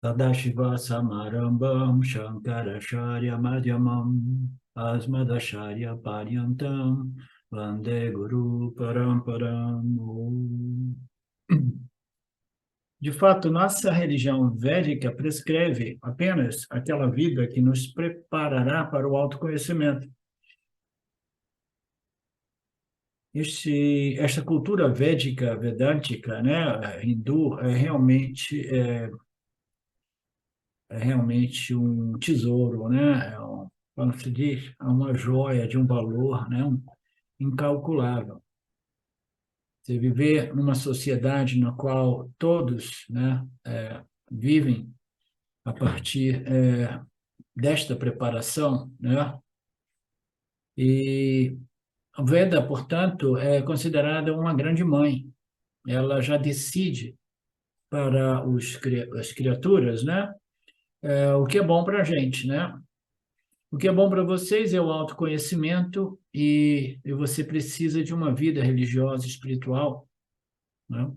Sadashiva Samarambam Shankaracharya Madhyamam Asmadacharya Paryantam Vande Guru Paramparam. Om. De fato, nossa religião védica prescreve apenas aquela vida que nos preparará para o autoconhecimento. Esta cultura védica, vedântica, né, hindu, é realmente um tesouro, né? Como se diz, é uma joia de um valor, né? Incalculável. Você viver numa sociedade na qual todos, né, vivem a partir desta preparação, né? E a Veda, portanto, é considerada uma grande mãe. Ela já decide para as criaturas, né? O que é bom para a gente, né? O que é bom para vocês é o autoconhecimento e você precisa de uma vida religiosa, espiritual, né?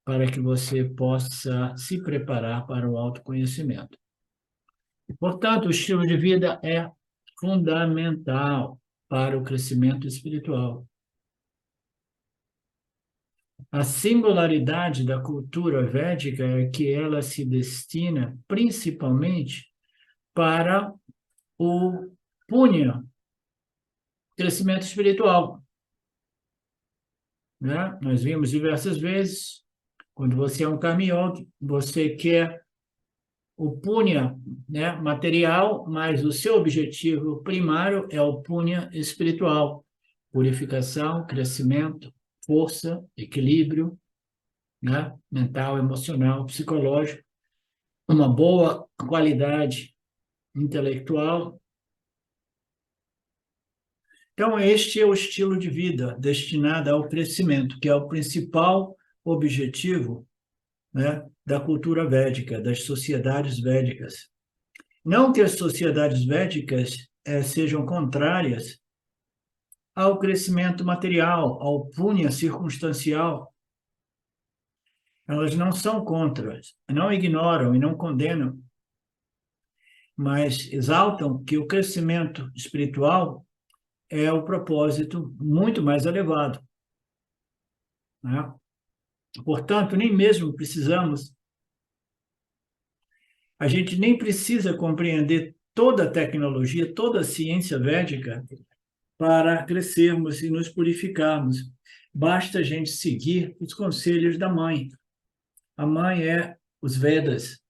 Para que você possa se preparar para o autoconhecimento. Portanto, o estilo de vida é fundamental para o crescimento espiritual. A singularidade da cultura védica é que ela se destina principalmente para o punya, crescimento espiritual, né? Nós vimos diversas vezes, quando você é um karma-yogi, você quer o punya, né, material, mas o seu objetivo primário é o punya espiritual, purificação, crescimento, força, equilíbrio, né, mental, emocional, psicológico, uma boa qualidade intelectual. Então, este é o estilo de vida destinado ao crescimento, que é o principal objetivo, né, da cultura védica, das sociedades védicas. Não que as sociedades védicas sejam contrárias ao crescimento material, ao punya circunstancial. Elas não são contra, não ignoram e não condenam, mas exaltam que o crescimento espiritual é o propósito muito mais elevado, né? Portanto, nem mesmo precisamos, a gente nem precisa compreender toda a tecnologia, toda a ciência védica para crescermos e nos purificarmos. Basta a gente seguir os conselhos da mãe. A mãe é os Vedas,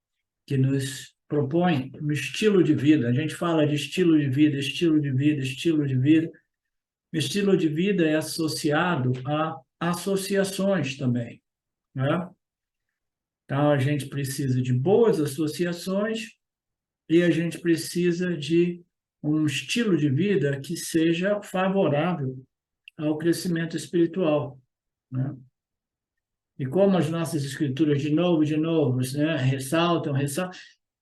que nos propõe um estilo de vida. A gente fala de estilo de vida, estilo de vida, estilo de vida. O estilo de vida é associado a associações também, né? Então, a gente precisa de boas associações e a gente precisa de um estilo de vida que seja favorável ao crescimento espiritual, né? E como as nossas escrituras, de novo, né, ressaltam,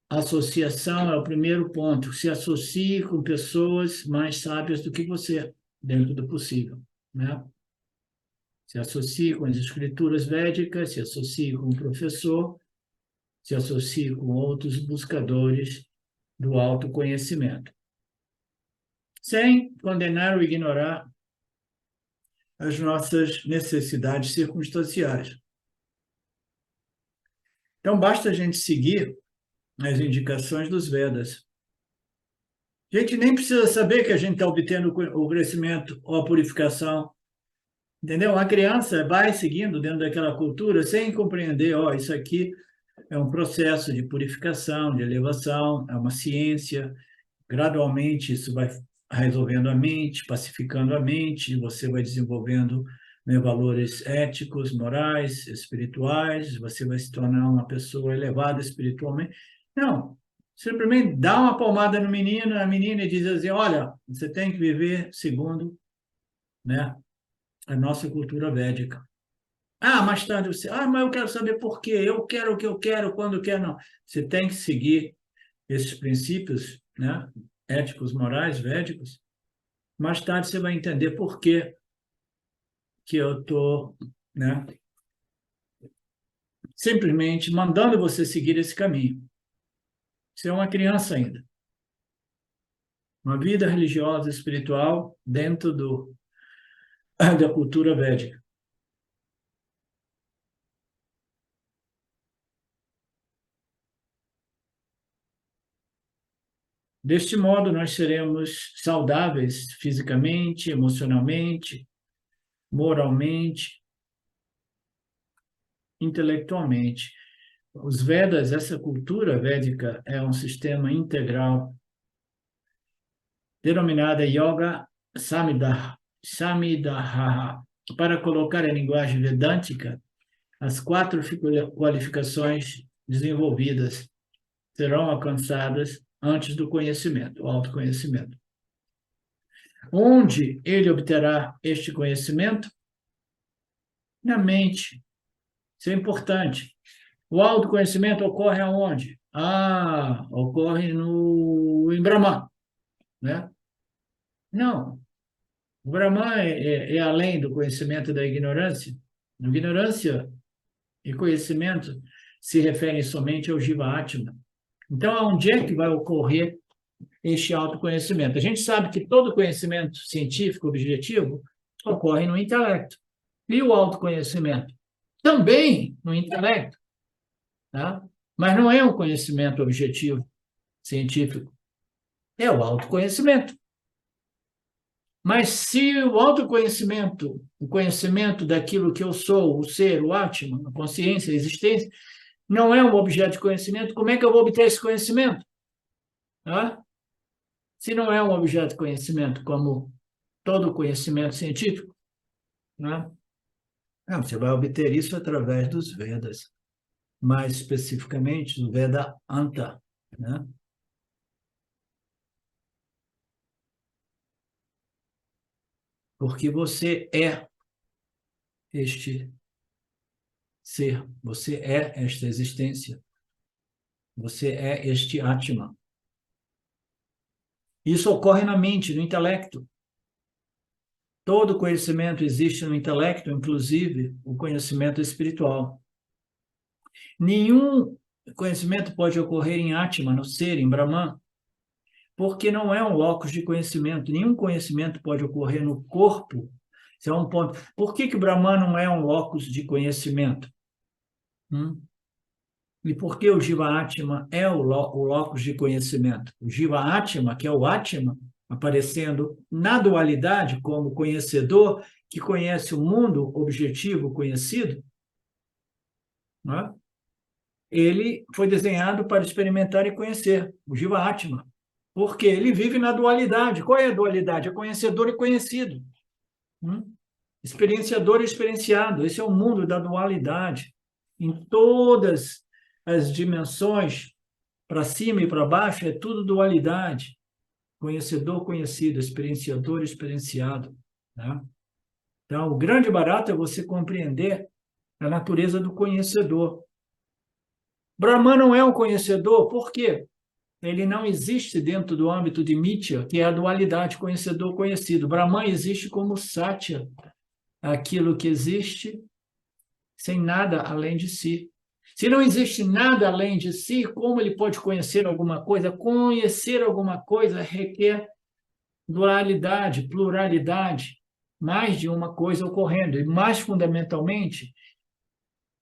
a associação é o primeiro ponto. Se associe com pessoas mais sábias do que você, dentro do possível, né? Se associe com as escrituras védicas, se associe com o professor, se associe com outros buscadores do autoconhecimento, sem condenar ou ignorar as nossas necessidades circunstanciais. Então, basta a gente seguir as indicações dos Vedas. A gente nem precisa saber que a gente está obtendo o crescimento ou a purificação, entendeu? A criança vai seguindo dentro daquela cultura sem compreender, isso aqui é um processo de purificação, de elevação, é uma ciência. Gradualmente isso vai resolvendo a mente, pacificando a mente, você vai desenvolvendo, né, valores éticos, morais, espirituais, você vai se tornar uma pessoa elevada espiritualmente. Não, simplesmente dá uma palmada no menino, a menina e diz assim, olha, você tem que viver segundo, né, a nossa cultura védica. Mais tarde você, mas eu quero saber por quê, eu quero o que eu quero, quando eu quero, não. Você tem que seguir esses princípios, né, éticos, morais, védicos. Mais tarde você vai entender por que eu estou, né, simplesmente mandando você seguir esse caminho. Você é uma criança ainda. Uma vida religiosa, espiritual, dentro da cultura védica. Deste modo, nós seremos saudáveis fisicamente, emocionalmente, moralmente, intelectualmente. Os Vedas, essa cultura védica, é um sistema integral denominada Yoga Samidaha. Para colocar em linguagem vedântica, as 4 qualificações desenvolvidas serão alcançadas antes do conhecimento, o autoconhecimento. Onde ele obterá este conhecimento? Na mente. Isso é importante. O autoconhecimento ocorre aonde? Ocorre em Brahman, né? Não. O Brahman é além do conhecimento da ignorância. Ignorância e conhecimento se referem somente ao Jiva Atma. Então, onde é que vai ocorrer este autoconhecimento? A gente sabe que todo conhecimento científico objetivo ocorre no intelecto. E o autoconhecimento? Também no intelecto. Tá? Mas não é um conhecimento objetivo científico. É o autoconhecimento. Mas se o autoconhecimento, o conhecimento daquilo que eu sou, o ser, o Atman, a consciência, a existência, não é um objeto de conhecimento, como é que eu vou obter esse conhecimento? Tá? Se não é um objeto de conhecimento, como todo conhecimento científico, né? Não, você vai obter isso através dos Vedas, mais especificamente do Vedanta, né? Porque você é este ser, você é esta existência, você é este Atman. Isso ocorre na mente, no intelecto. Todo conhecimento existe no intelecto, inclusive o conhecimento espiritual. Nenhum conhecimento pode ocorrer em Atman, no ser, em Brahman, porque não é um locus de conhecimento. Nenhum conhecimento pode ocorrer no corpo. Isso é um ponto. Por que o Brahman não é um locus de conhecimento? E por que o Jiva Atma é o locus de conhecimento? O Jiva Atma, que é o Atma, aparecendo na dualidade como conhecedor, que conhece o mundo objetivo conhecido, né? Ele foi desenhado para experimentar e conhecer, o Jiva Atma, porque ele vive na dualidade. Qual é a dualidade? É conhecedor e conhecido. Experienciador e experienciado. Esse é o mundo da dualidade. Em todas as dimensões, para cima e para baixo, é tudo dualidade. Conhecedor, conhecido, experienciador, experienciado. Né? Então, o grande barato é você compreender a natureza do conhecedor. Brahman não é um conhecedor, por quê? Ele não existe dentro do âmbito de Mitya, que é a dualidade conhecedor-conhecido. Brahman existe como Satya, aquilo que existe sem nada além de si. Se não existe nada além de si, como ele pode conhecer alguma coisa? Conhecer alguma coisa requer dualidade, pluralidade, mais de uma coisa ocorrendo. E, mais fundamentalmente,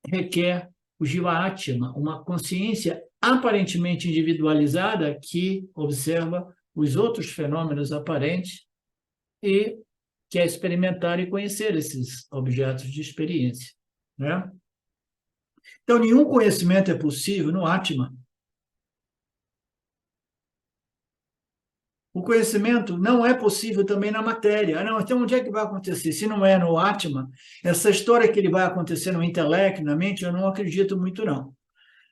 requer o Jiva Atma, uma consciência aparentemente individualizada que observa os outros fenômenos aparentes e quer experimentar e conhecer esses objetos de experiência, né? Então, nenhum conhecimento é possível no Atma. O conhecimento não é possível também na matéria. Não, então onde é que vai acontecer? Se não é no Atma, essa história que ele vai acontecer no intelecto, na mente, eu não acredito muito, não.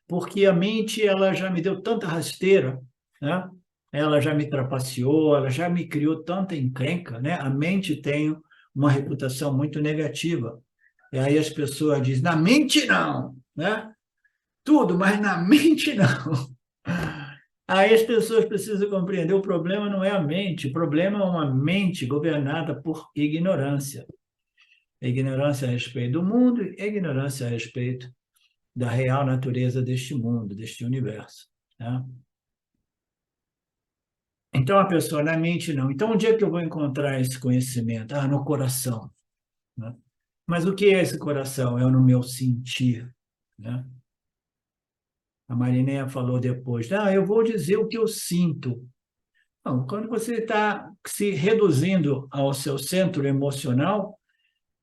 Porque a mente, ela já me deu tanta rasteira, né? Ela já me trapaceou, ela já me criou tanta encrenca, né? A mente tem uma reputação muito negativa. E aí as pessoas dizem, na mente não, né? Tudo, mas na mente não. Aí as pessoas precisam compreender, o problema não é a mente, o problema é uma mente governada por ignorância. Ignorância a respeito do mundo e ignorância a respeito da real natureza deste mundo, deste universo. Né? Então, a pessoa, na mente, não. Então, onde é que eu vou encontrar esse conhecimento? Ah, no coração, né? Mas o que é esse coração? É no meu sentir, né? A Marinéia falou depois, eu vou dizer o que eu sinto. Não, quando você está se reduzindo ao seu centro emocional,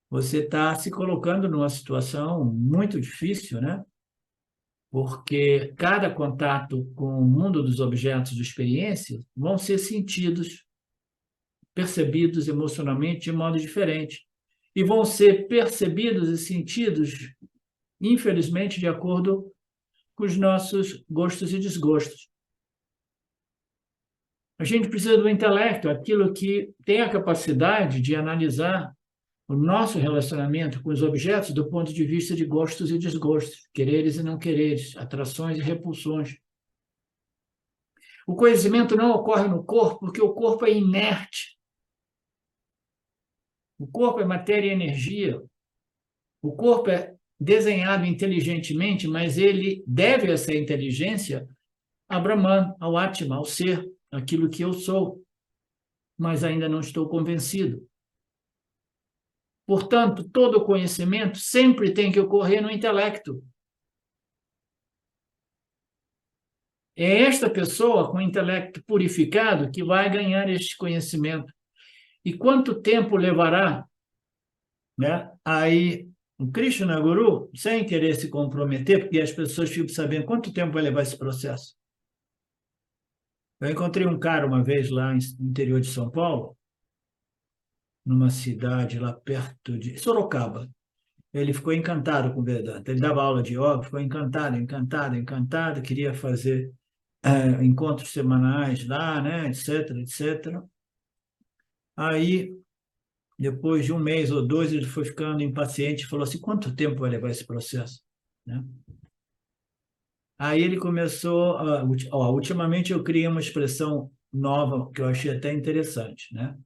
você está se colocando numa situação muito difícil, né? Porque cada contato com o mundo dos objetos de experiência vão ser sentidos, percebidos emocionalmente de modo diferente. E vão ser percebidos e sentidos, infelizmente, de acordo com os nossos gostos e desgostos. A gente precisa do intelecto, aquilo que tem a capacidade de analisar o nosso relacionamento com os objetos do ponto de vista de gostos e desgostos, quereres e não quereres, atrações e repulsões. O conhecimento não ocorre no corpo porque o corpo é inerte. O corpo é matéria e energia. O corpo é desenhado inteligentemente, mas ele deve essa inteligência a Brahman, ao Atma, ao ser, aquilo que eu sou, mas ainda não estou convencido. Portanto, todo conhecimento sempre tem que ocorrer no intelecto. É esta pessoa com o intelecto purificado que vai ganhar este conhecimento. E quanto tempo levará, né? Aí, o Krishna Guru, sem querer se comprometer, porque as pessoas ficam sabendo quanto tempo vai levar esse processo. Eu encontrei um cara uma vez lá no interior de São Paulo, numa cidade lá perto de Sorocaba. Ele ficou encantado com o Vedanta. Ele dava aula de yoga, ficou encantado, encantado, encantado, queria fazer encontros semanais lá, né, etc, etc. Aí, depois de um mês ou dois, ele foi ficando impaciente e falou assim, quanto tempo vai levar esse processo? Né? Aí ele começou, ultimamente eu criei uma expressão nova que eu achei até interessante, né?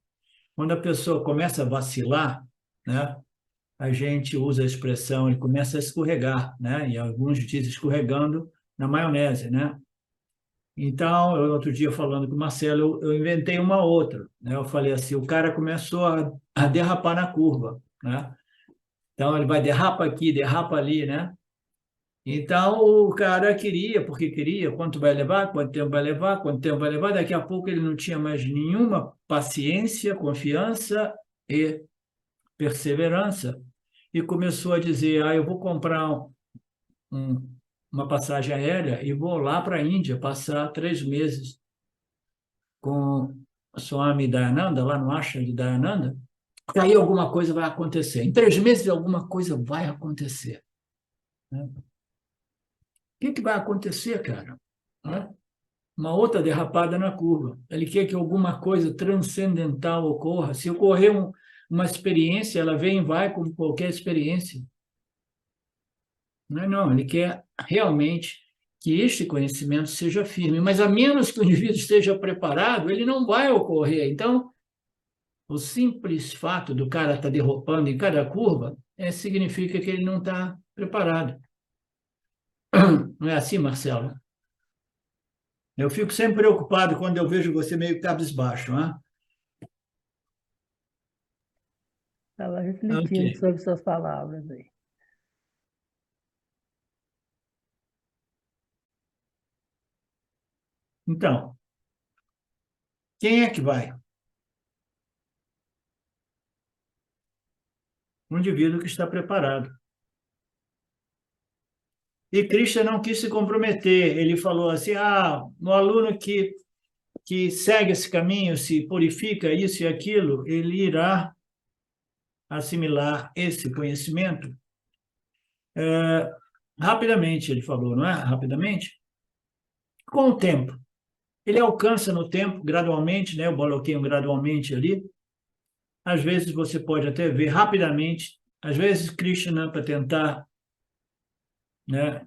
Quando a pessoa começa a vacilar, né, a gente usa a expressão, ele começa a escorregar, né? E alguns dizem escorregando na maionese, né? Então, outro dia falando com o Marcelo, eu inventei uma outra, né? Eu falei assim, o cara começou a derrapar na curva, né? Então, ele vai derrapa aqui, derrapa ali, né? Então, o cara queria, porque queria, quanto vai levar, quanto tempo vai levar, quanto tempo vai levar, daqui a pouco ele não tinha mais nenhuma paciência, confiança e perseverança, e começou a dizer, eu vou comprar um, uma passagem aérea e vou lá para a Índia passar 3 meses com a Swami Dayananda, lá no ashram de Dayananda, que aí alguma coisa vai acontecer. Em 3 meses alguma coisa vai acontecer. Né? O que vai acontecer, cara? Né? Uma outra derrapada na curva. Ele quer que alguma coisa transcendental ocorra. Se ocorrer uma experiência, ela vem e vai como qualquer experiência. Não, ele quer realmente que este conhecimento seja firme, mas a menos que o indivíduo esteja preparado, ele não vai ocorrer. Então, o simples fato do cara estar derrapando em cada curva significa que ele não está preparado. Não é assim, Marcelo? Eu fico sempre preocupado quando eu vejo você meio cabisbaixo, né? Estava refletindo Ok. sobre suas palavras aí. Então, quem é que vai? Um indivíduo que está preparado. E Krishna não quis se comprometer. Ele falou assim: o aluno que segue esse caminho, se purifica isso e aquilo, ele irá assimilar esse conhecimento rapidamente, ele falou, não é? Rapidamente, com o tempo. Ele alcança no tempo, gradualmente, né? Eu coloquei um gradualmente ali. Às vezes você pode até ver rapidamente, às vezes Krishna, para tentar, né,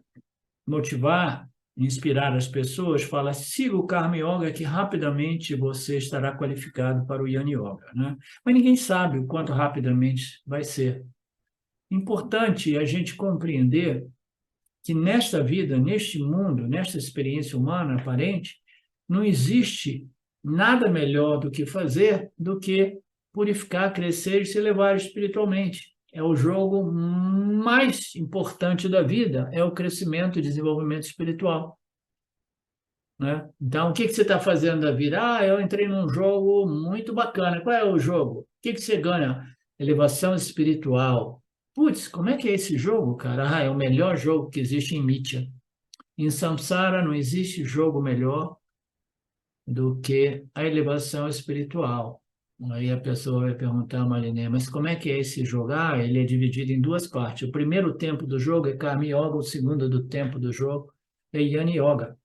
motivar, inspirar as pessoas, fala, siga o Karma Yoga que rapidamente você estará qualificado para o Yana Yoga, né? Mas ninguém sabe o quanto rapidamente vai ser. Importante a gente compreender que nesta vida, neste mundo, nesta experiência humana aparente, não existe nada melhor do que fazer do que purificar, crescer e se elevar espiritualmente. É o jogo mais importante da vida, é o crescimento e desenvolvimento espiritual, né? Então, o que você está fazendo da vida? Ah, eu entrei num jogo muito bacana. Qual é o jogo? O que você ganha? Elevação espiritual. Putz, como é que é esse jogo, cara? Ah, é o melhor jogo que existe em Mitya. Em Samsara não existe jogo melhor do que a elevação espiritual. Aí a pessoa vai perguntar, Mariné, mas como é que é esse jogo? Ah, ele é dividido em duas partes. O primeiro tempo do jogo é Karma Yoga, o segundo do tempo do jogo é Yana Yoga,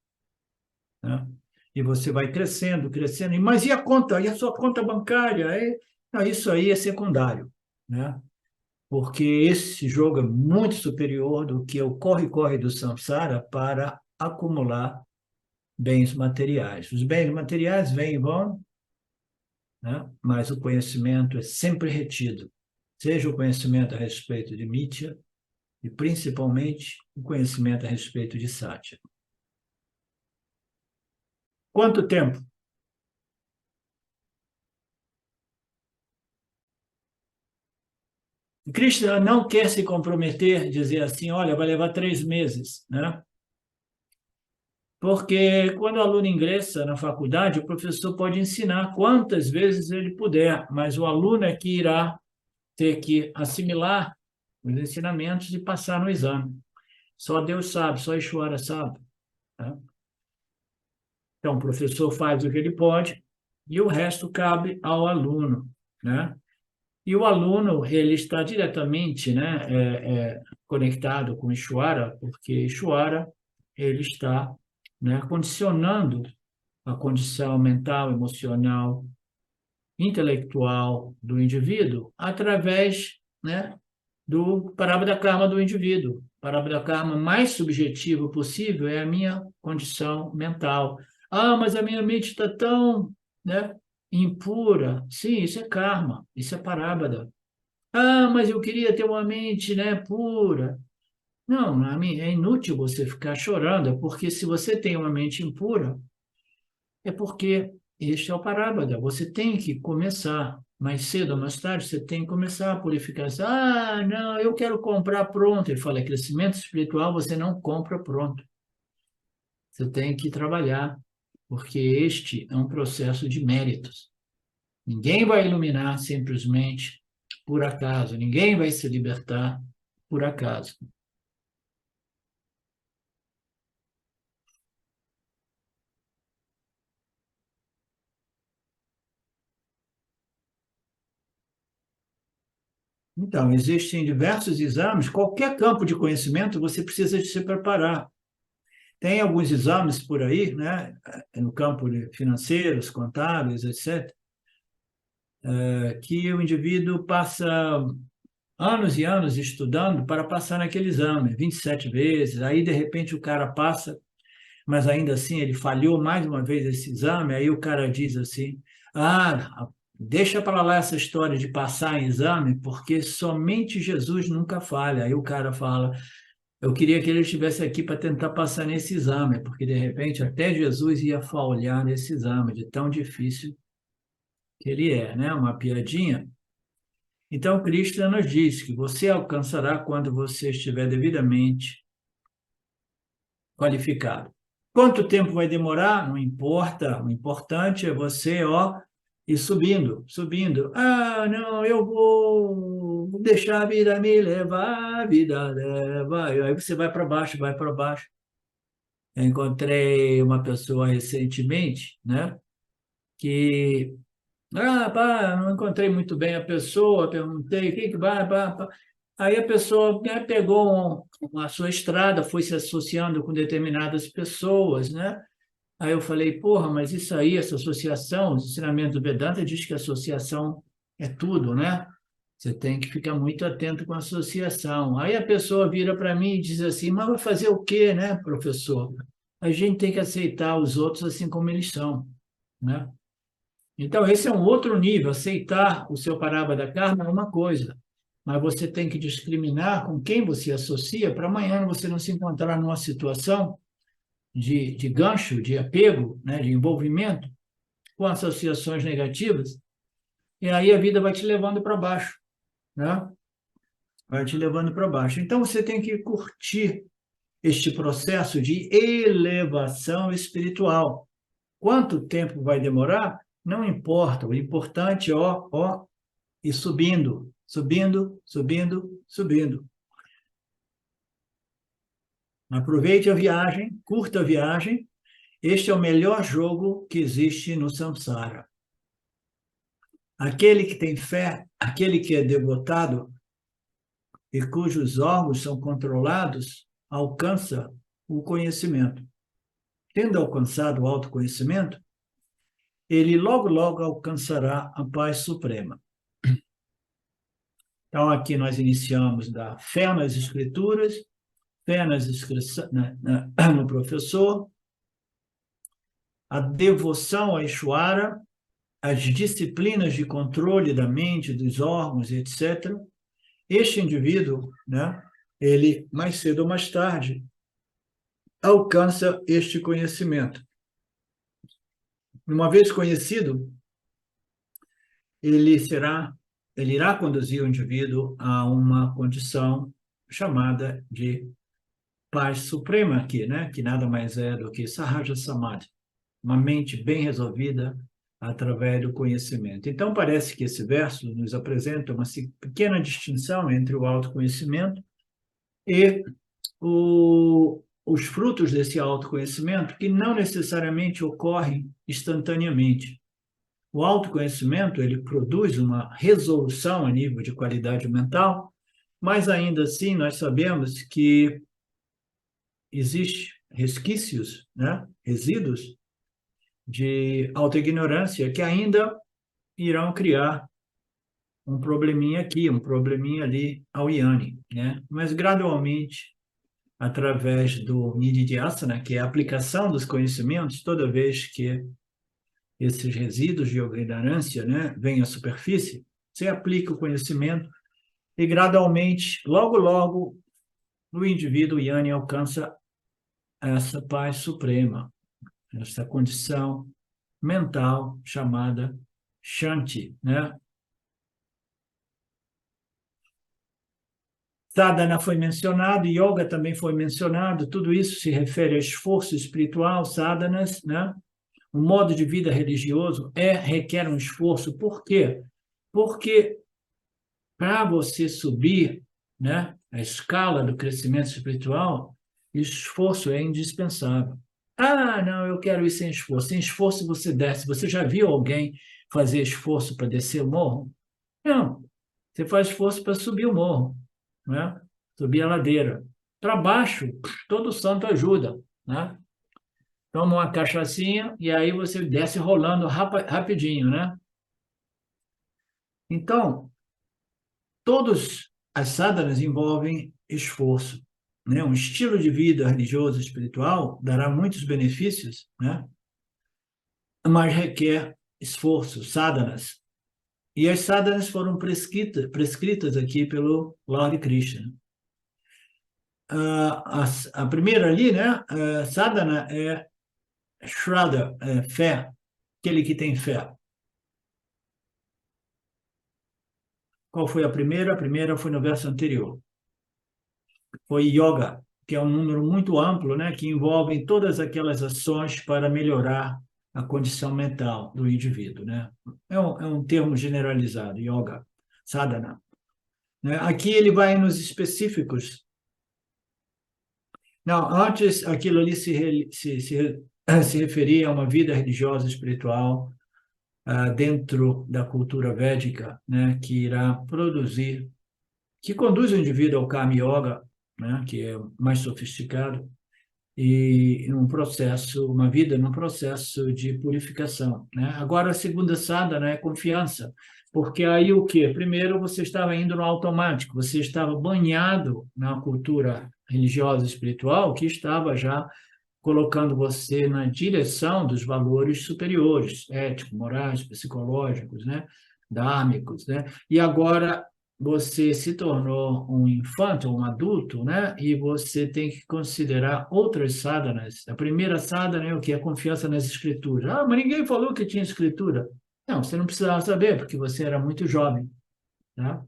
né? E você vai crescendo, crescendo. Mas e a conta? E a sua conta bancária? Não, isso aí é secundário, né? Porque esse jogo é muito superior do que o corre-corre do samsara para acumular bens materiais. Os bens materiais vêm e vão, né? Mas o conhecimento é sempre retido, seja o conhecimento a respeito de Mitya e, principalmente, o conhecimento a respeito de Satya. Quanto tempo? Krishna não quer se comprometer, dizer assim, olha, vai levar 3 meses, né? Porque quando o aluno ingressa na faculdade, o professor pode ensinar quantas vezes ele puder, mas o aluno é que irá ter que assimilar os ensinamentos e passar no exame. Só Deus sabe, só Ishvara sabe, né? Então, o professor faz o que ele pode e o resto cabe ao aluno, né? E o aluno, ele está diretamente, né, conectado com Ishvara, porque Ishvara, ele está, né, condicionando a condição mental, emocional, intelectual do indivíduo através, né, do Prarabdha Karma do indivíduo. O Prarabdha Karma mais subjetivo possível é a minha condição mental. Ah, mas a minha mente está tão, né, impura. Sim, isso é karma, isso é Prarabdha. Ah, mas eu queria ter uma mente, né, pura. Não, é inútil você ficar chorando, porque se você tem uma mente impura, é porque este é o Prarabdha. Você tem que começar, mais cedo ou mais tarde, você tem que começar a purificar. Ah, não, eu quero comprar pronto. Ele fala, crescimento espiritual você não compra pronto. Você tem que trabalhar, porque este é um processo de méritos. Ninguém vai iluminar simplesmente por acaso. Ninguém vai se libertar por acaso. Então, existem diversos exames, qualquer campo de conhecimento você precisa de se preparar. Tem alguns exames por aí, né, no campo de financeiros, contábeis, etc., que o indivíduo passa anos e anos estudando para passar naquele exame, 27 vezes, aí de repente o cara passa, mas ainda assim ele falhou mais uma vez esse exame, aí o cara diz assim, ah, deixa para lá essa história de passar em exame, porque somente Jesus nunca falha. Aí o cara fala, eu queria que ele estivesse aqui para tentar passar nesse exame, porque de repente até Jesus ia falhar nesse exame, de tão difícil que ele é, né? Uma piadinha. Então, Cristo nos diz que você alcançará quando você estiver devidamente qualificado. Quanto tempo vai demorar? Não importa. O importante é você, ó, ir subindo, subindo. Ah, não, eu vou deixar a vida me levar, a vida leva. E aí você vai para baixo, vai para baixo. Eu encontrei uma pessoa recentemente, né, que, pá, não encontrei muito bem a pessoa, perguntei, o que que vai, pá, pá. Aí a pessoa, né, pegou a sua estrada, foi se associando com determinadas pessoas, né? Aí eu falei, porra, mas isso aí, essa associação, o ensinamento do Vedanta diz que associação é tudo, né? Você tem que ficar muito atento com a associação. Aí a pessoa vira para mim e diz assim, mas vai fazer o quê, né, professor? A gente tem que aceitar os outros assim como eles são, né? Então, esse é um outro nível. Aceitar o seu Prarabdha Karma é uma coisa, mas você tem que discriminar com quem você associa para amanhã você não se encontrar numa situação de gancho, de apego, né, de envolvimento com associações negativas, e aí a vida vai te levando para baixo, né? Vai te levando para baixo. Então, você tem que curtir este processo de elevação espiritual. Quanto tempo vai demorar? Não importa. O importante é, ir subindo, subindo, subindo, subindo. Aproveite a viagem, curta a viagem. Este é o melhor jogo que existe no samsara. Aquele que tem fé, aquele que é devotado e cujos órgãos são controlados, alcança o conhecimento. Tendo alcançado o autoconhecimento, ele logo, logo alcançará a paz suprema. Então, aqui nós iniciamos da fé nas escrituras, fé no professor, a devoção a Ishvara, as disciplinas de controle da mente, dos órgãos, etc. Este indivíduo, né, ele, mais cedo ou mais tarde, alcança este conhecimento. Uma vez conhecido, ele irá conduzir o indivíduo a uma condição chamada de paz suprema aqui, né? Que nada mais é do que Sahaja Samadhi, uma mente bem resolvida através do conhecimento. Então, parece que esse verso nos apresenta uma pequena distinção entre o autoconhecimento e os frutos desse autoconhecimento, que não necessariamente ocorrem instantaneamente. O autoconhecimento, ele produz uma resolução a nível de qualidade mental, mas ainda assim nós sabemos que existem resquícios, né? Resíduos de autoignorância que ainda irão criar um probleminha aqui, um probleminha ali ao Yanni, né? Mas gradualmente, através do Nididhyasana, que é a aplicação dos conhecimentos, toda vez que esses resíduos de ignorância, né, vêm à superfície, você aplica o conhecimento e gradualmente, logo, logo, o indivíduo Yanni alcança essa paz suprema, essa condição mental chamada Shanti, né? Sadhana foi mencionado, yoga também foi mencionado, tudo isso se refere a esforço espiritual, sadhanas, né? O modo de vida religioso requer um esforço. Por quê? Porque para você subir, né, a escala do crescimento espiritual, esforço é indispensável. Ah, não, eu quero ir sem esforço. Sem esforço você desce. Você já viu alguém fazer esforço para descer o morro? Não. Você faz esforço para subir o morro, né? Subir a ladeira. Para baixo, todo santo ajuda, né? Toma uma cachaçinha e aí você desce rolando rapidinho, né? Então, todas as sadhanas envolvem esforço, né? Um estilo de vida religioso e espiritual dará muitos benefícios, né? Mas requer esforço, sadhanas. E as sadhanas foram prescritas aqui pelo Lord Krishna. A primeira ali, né? Sadhana é Shraddha, fé, aquele que tem fé. Qual foi a primeira? A primeira foi no verso anterior. Foi yoga, que é um número muito amplo, né, que envolve todas aquelas ações para melhorar a condição mental do indivíduo, né? É um termo generalizado, yoga, sadhana. Né? Aqui ele vai nos específicos. Não, antes aquilo ali se referia a uma vida religiosa espiritual dentro da cultura védica, né, que irá produzir, que conduz o indivíduo ao Karma Yoga, né, que é mais sofisticado, e uma vida num processo de purificação, né? Agora, a segunda sadhana é confiança, porque aí o quê? Primeiro, você estava indo no automático, você estava banhado na cultura religiosa e espiritual, que estava já colocando você na direção dos valores superiores, éticos, morais, psicológicos, né? Dármicos, né? E agora você se tornou um infante, um adulto, né? E você tem que considerar outras sadhanas. A primeira sadhana é o que? A confiança nas escrituras. Ah, mas ninguém falou que tinha escritura. Não, você não precisava saber, porque você era muito jovem, tá?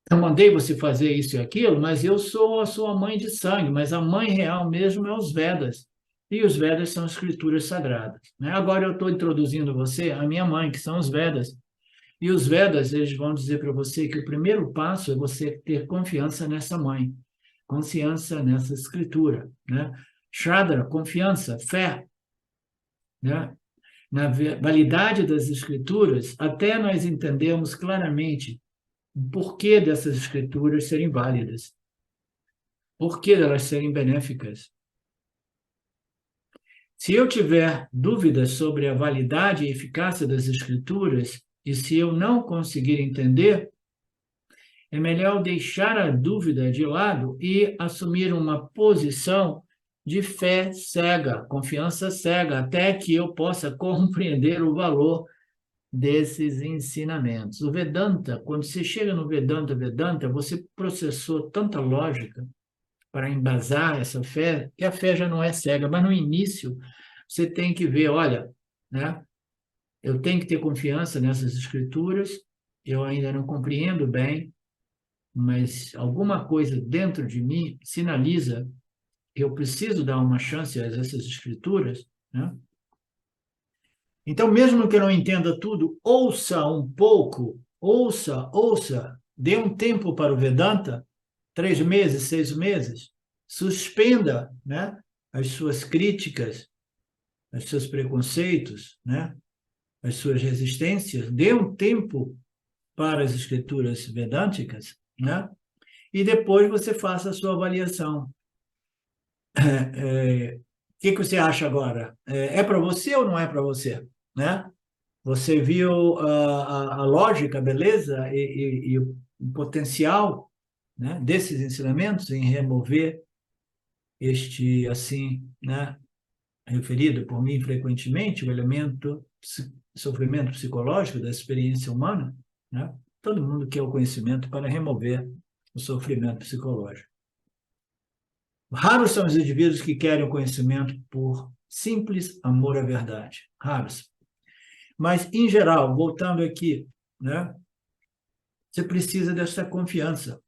Eu mandei você fazer isso e aquilo, mas eu sou a sua mãe de sangue, mas a mãe real mesmo é os Vedas. E os Vedas são escrituras sagradas, né? Agora eu estou introduzindo você à minha mãe, que são os Vedas. E os Vedas, eles vão dizer para você que o primeiro passo é você ter confiança nessa mãe, confiança nessa escritura, né? Shraddha, confiança, fé, né? Na validade das escrituras, até nós entendemos claramente o porquê dessas escrituras serem válidas, porquê delas serem benéficas. Se eu tiver dúvidas sobre a validade e eficácia das escrituras, e se eu não conseguir entender, é melhor deixar a dúvida de lado e assumir uma posição de fé cega, confiança cega, até que eu possa compreender o valor desses ensinamentos. O Vedanta, quando você chega no Vedanta, você processou tanta lógica para embasar essa fé, que a fé já não é cega, mas no início você tem que ver, olha, né? Eu tenho que ter confiança nessas escrituras, eu ainda não compreendo bem, mas alguma coisa dentro de mim sinaliza que eu preciso dar uma chance a essas escrituras, né? Então, mesmo que eu não entenda tudo, ouça um pouco, ouça, dê um tempo para o Vedanta, 3 meses, 6 meses, suspenda, né, as suas críticas, os seus preconceitos, né, as suas resistências, dê um tempo para as escrituras vedânticas, né, e depois você faça a sua avaliação. O que você acha agora? É para você ou não é para você? Né? Você viu a lógica, a beleza e o potencial, né, desses ensinamentos em remover este, assim, né, referido por mim frequentemente, o elemento sofrimento psicológico da experiência humana, né? Todo mundo quer o conhecimento para remover o sofrimento psicológico. Raros são os indivíduos que querem o conhecimento por simples amor à verdade. Raros. Mas, em geral, voltando aqui, né, você precisa dessa confiança,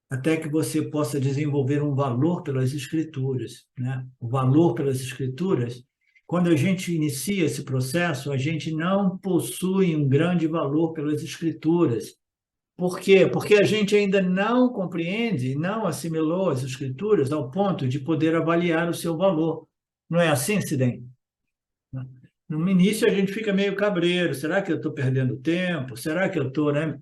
até que você possa desenvolver um valor pelas escrituras, né? O valor pelas escrituras, quando a gente inicia esse processo, a gente não possui um grande valor pelas escrituras. Por quê? Porque a gente ainda não compreende, não assimilou as escrituras ao ponto de poder avaliar o seu valor. Não é assim, Sidem? No início a gente fica meio cabreiro. Será que eu estou perdendo tempo? Será que eu estou, né?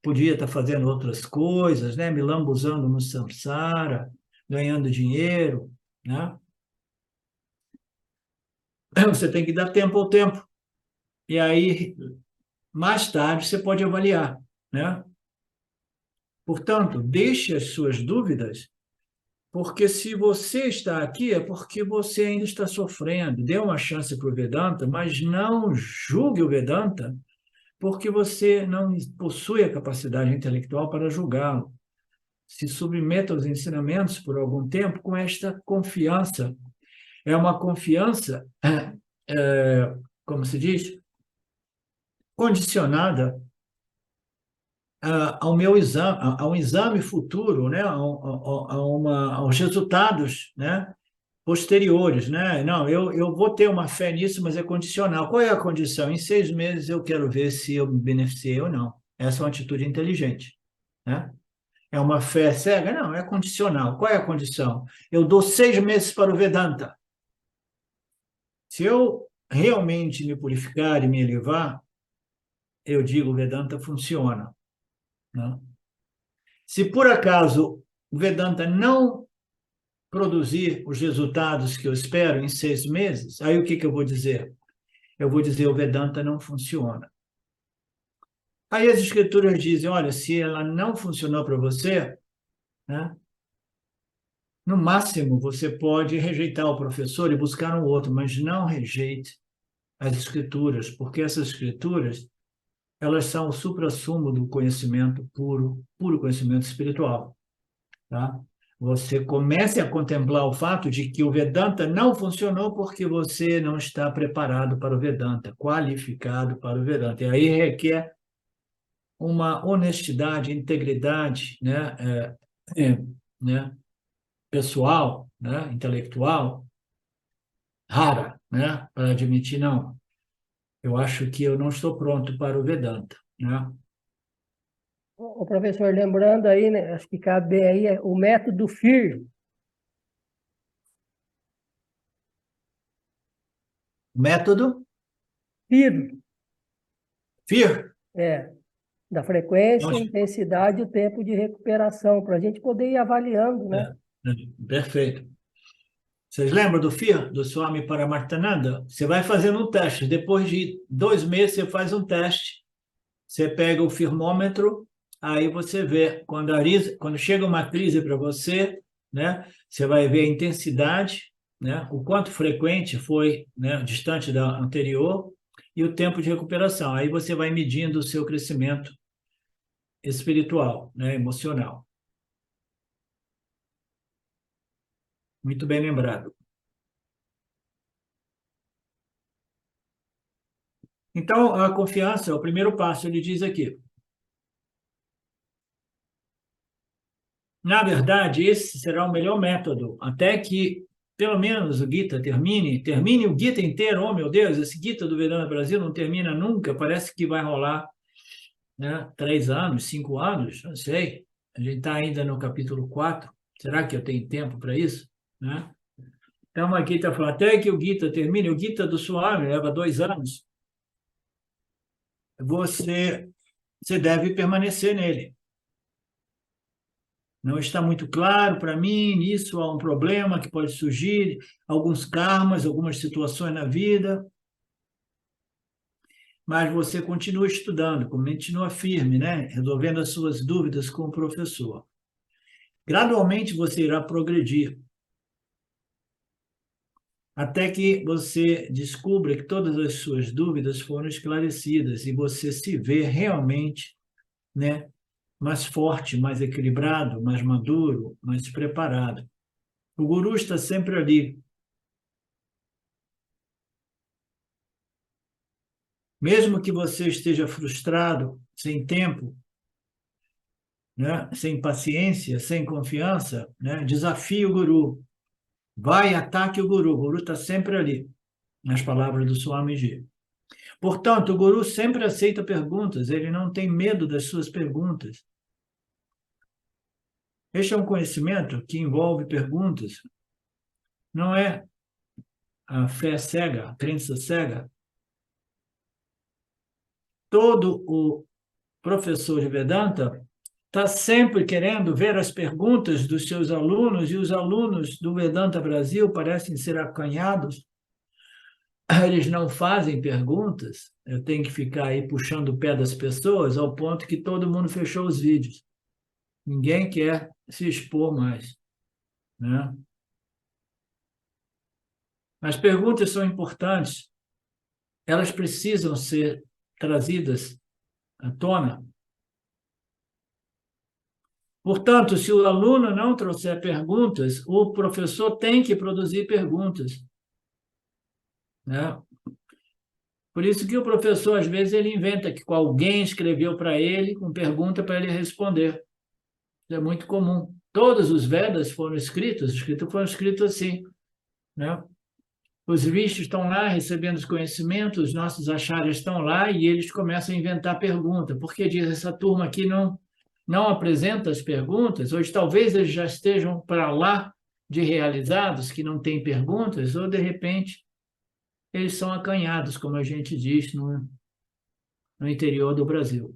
Podia estar fazendo outras coisas, né? Me lambuzando no samsara, ganhando dinheiro, né? Você tem que dar tempo ao tempo. E aí, mais tarde, você pode avaliar, né? Portanto, deixe as suas dúvidas, porque se você está aqui é porque você ainda está sofrendo. Dê uma chance para o Vedanta, mas não julgue o Vedanta, porque você não possui a capacidade intelectual para julgá-lo. Se submeta aos ensinamentos por algum tempo com esta confiança. É uma confiança, como se diz, condicionada ao meu exame, ao exame futuro, né? Aos resultados, né? Posteriores, né? Não, eu vou ter uma fé nisso, mas é condicional. Qual é a condição? Em 6 meses eu quero ver se eu me beneficiei ou não. Essa é uma atitude inteligente, né? É uma fé cega? Não, é condicional. Qual é a condição? Eu dou 6 meses para o Vedanta. Se eu realmente me purificar e me elevar, eu digo, o Vedanta funciona, né? Se por acaso o Vedanta não produzir os resultados que eu espero em 6 meses, aí o que eu vou dizer? Eu vou dizer, o Vedanta não funciona. Aí as escrituras dizem, olha, se ela não funcionou para você, né, no máximo você pode rejeitar o professor e buscar um outro, mas não rejeite as escrituras, porque essas escrituras elas são o suprassumo do conhecimento puro, puro conhecimento espiritual. Tá? Você comece a contemplar o fato de que o Vedanta não funcionou porque você não está preparado para o Vedanta, qualificado para o Vedanta. E aí requer uma honestidade, integridade, né, pessoal, né, intelectual, rara, né, para admitir, não, eu acho que eu não estou pronto para o Vedanta, né? O professor, lembrando aí, né, acho que cabe bem aí o método FIR. Método FIR, FIR. da frequência, Nós- intensidade e o tempo de recuperação, para a gente poder ir avaliando, né? Perfeito. Vocês lembram do FIR, do Swami Paramartananda? Você vai fazendo um teste. Depois de 2 meses, você faz um teste. Você pega o firmômetro, aí você vê. Quando chega uma crise para você, né, você vai ver a intensidade, né, o quanto frequente foi, né, distante da anterior, e o tempo de recuperação. Aí você vai medindo o seu crescimento espiritual, né, emocional. Muito bem lembrado. Então, a confiança é o primeiro passo, ele diz aqui. Na verdade, esse será o melhor método, até que, pelo menos, o Gita termine o Gita inteiro. Oh, meu Deus, esse Gita do Vedanta Brasil não termina nunca, parece que vai rolar, né, 3 anos, 5 anos, não sei. A gente está ainda no capítulo 4. Será que eu tenho tempo para isso? Né? Então, aqui está falando, até que o Gita termine, o Gita do Swami leva 2 anos, você deve permanecer nele. Não está muito claro para mim, nisso há um problema que pode surgir, alguns karmas, algumas situações na vida, mas você continua estudando, continua firme, né? Resolvendo as suas dúvidas com o professor. Gradualmente você irá progredir, até que você descubra que todas as suas dúvidas foram esclarecidas e você se vê realmente, né, mais forte, mais equilibrado, mais maduro, mais preparado. O guru está sempre ali. Mesmo que você esteja frustrado, sem tempo, né, sem paciência, sem confiança, né, desafie o guru. Vai, ataque o guru. O guru está sempre ali, nas palavras do Swamiji. Portanto, o guru sempre aceita perguntas, ele não tem medo das suas perguntas. Este é um conhecimento que envolve perguntas, não é a fé cega, a crença cega. Todo o professor de Vedanta está sempre querendo ver as perguntas dos seus alunos, e os alunos do Vedanta Brasil parecem ser acanhados. Eles não fazem perguntas. Eu tenho que ficar aí puxando o pé das pessoas ao ponto que todo mundo fechou os vídeos. Ninguém quer se expor mais, né? As perguntas são importantes. Elas precisam ser trazidas à tona. Portanto, se o aluno não trouxer perguntas, o professor tem que produzir perguntas, né? Por isso que o professor, às vezes, ele inventa que alguém escreveu para ele com pergunta para ele responder. Isso é muito comum. Todos os Vedas foram escritos assim, né? Os rishis estão lá recebendo os conhecimentos, os nossos acharyas estão lá e eles começam a inventar pergunta. Porque diz essa turma aqui não apresenta as perguntas, ou talvez eles já estejam para lá de realizados, que não têm perguntas, ou de repente eles são acanhados, como a gente diz no interior do Brasil.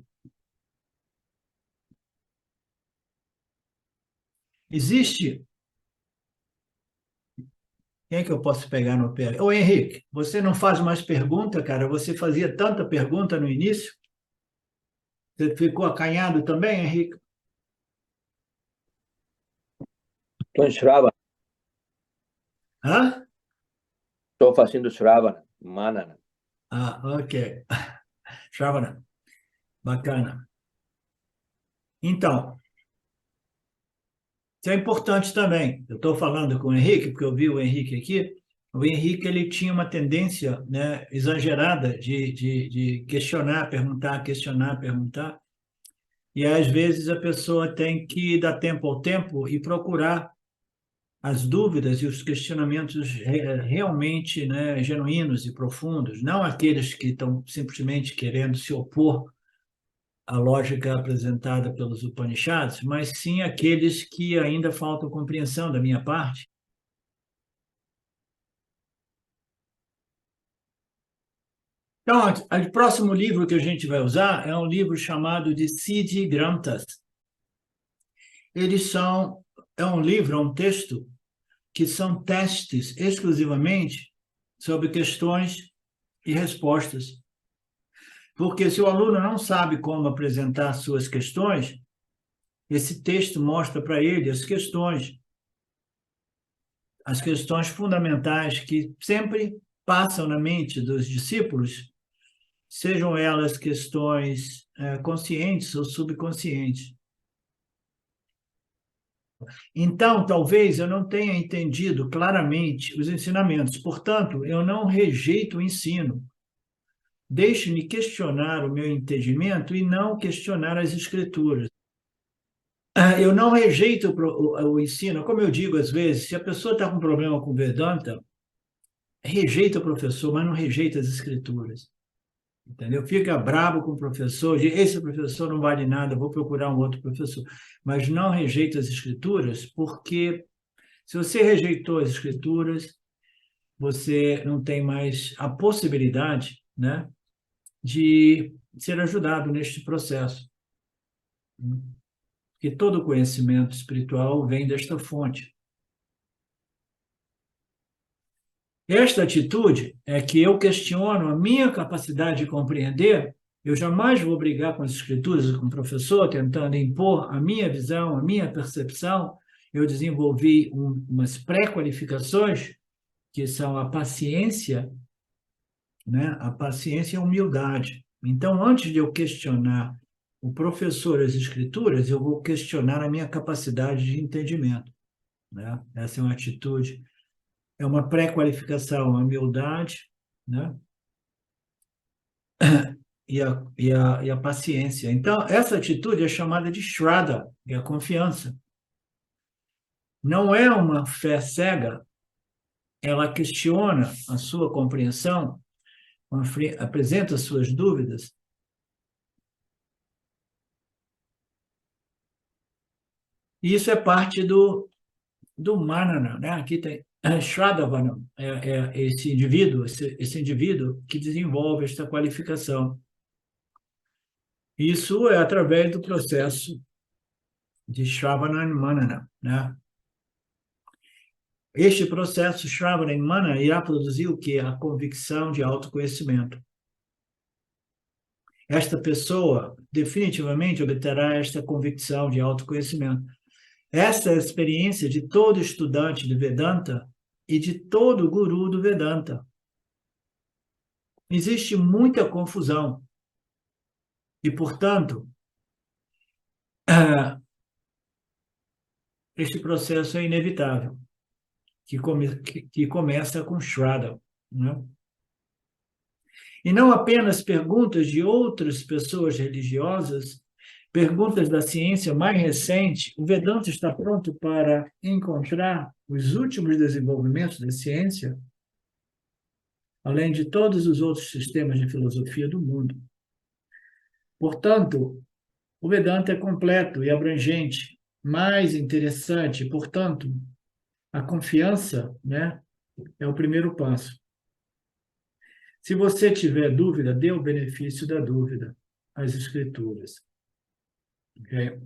Existe. Quem é que eu posso pegar no pé? Ô, Henrique, você não faz mais pergunta, cara? Você fazia tanta pergunta no início? Você ficou acanhado também, Henrique? Estou em Shravana, Hã? estou fazendo Shravana, Manana. Ah, ok. Shravana. Bacana. Então, isso é importante também. Eu estou falando com o Henrique, porque eu vi o Henrique aqui. O Henrique ele tinha uma tendência, né, exagerada de questionar, perguntar, questionar, perguntar. E às vezes a pessoa tem que dar tempo ao tempo e procurar as dúvidas e os questionamentos realmente, né, genuínos e profundos, não aqueles que estão simplesmente querendo se opor à lógica apresentada pelos Upanishads, mas sim aqueles que ainda faltam compreensão da minha parte. Então, o próximo livro que a gente vai usar é um livro chamado de Siddhi Granthas. É um livro, é um texto que são testes exclusivamente sobre questões e respostas. Porque se o aluno não sabe como apresentar suas questões, esse texto mostra para ele as questões fundamentais que sempre passam na mente dos discípulos, sejam elas questões conscientes ou subconscientes. Então, talvez eu não tenha entendido claramente os ensinamentos, portanto, eu não rejeito o ensino. Deixe-me questionar o meu entendimento e não questionar as escrituras. Eu não rejeito o ensino, como eu digo às vezes, se a pessoa está com problema com Vedanta, rejeita o professor, mas não rejeita as escrituras. Entendeu? Fica bravo com o professor, diz, esse professor não vale nada, vou procurar um outro professor. Mas não rejeita as escrituras, porque se você rejeitou as escrituras, você não tem mais a possibilidade, né, de ser ajudado neste processo. Porque todo conhecimento espiritual vem desta fonte. Esta atitude é que eu questiono a minha capacidade de compreender. Eu jamais vou brigar com as escrituras e com o professor, tentando impor a minha visão, a minha percepção. Eu desenvolvi umas pré-qualificações, que são a paciência, né? A paciência e a humildade. Então, antes de eu questionar o professor e as escrituras, eu vou questionar a minha capacidade de entendimento, né? Essa é uma atitude, é uma pré-qualificação, a humildade, né? E a paciência. Então, essa atitude é chamada de Shraddha, é a confiança. Não é uma fé cega, ela questiona a sua compreensão, apresenta suas dúvidas. E isso é parte do Manana, né? Aqui tem Shraddhavana, esse indivíduo que desenvolve esta qualificação. Isso é através do processo de Shravana e Manana, né? Este processo, Shravana e Manana, irá produzir o quê? A convicção de autoconhecimento. Esta pessoa definitivamente obterá esta convicção de autoconhecimento. Essa é a experiência de todo estudante de Vedanta e de todo guru do Vedanta. Existe muita confusão e, portanto, este processo é inevitável, que começa com Shraddha, né? E não apenas perguntas de outras pessoas religiosas, perguntas da ciência mais recente. O Vedanta está pronto para encontrar os últimos desenvolvimentos da ciência, além de todos os outros sistemas de filosofia do mundo. Portanto, o Vedanta é completo e abrangente, mais interessante. Portanto, a confiança, né, é o primeiro passo. Se você tiver dúvida, dê o benefício da dúvida às escrituras. Okay?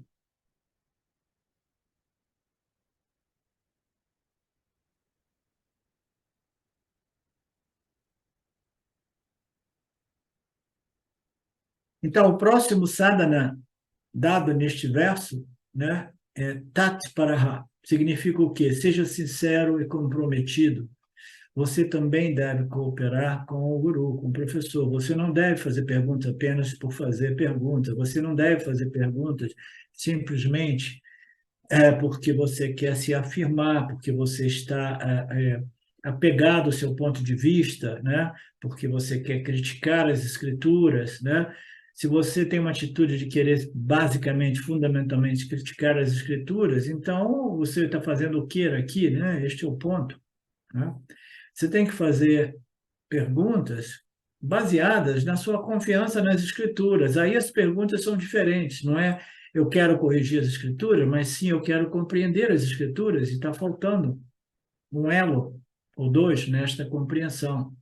Então, o próximo sadhana dado neste verso, né, é Tat Paraha. Significa o quê? Seja sincero e comprometido. você também deve cooperar com o guru, com o professor. Você não deve fazer perguntas apenas por fazer perguntas. Você não deve fazer perguntas simplesmente porque você quer se afirmar, porque você está apegado ao seu ponto de vista, né? Porque você quer criticar as escrituras, né? Se você tem uma atitude de querer, basicamente, fundamentalmente, criticar as escrituras, então você está fazendo o que aqui, né? Este é o ponto, né? Você tem que fazer perguntas baseadas na sua confiança nas escrituras. Aí as perguntas são diferentes, não é eu quero corrigir as escrituras, mas sim eu quero compreender as escrituras, e está faltando um elo ou dois nesta compreensão.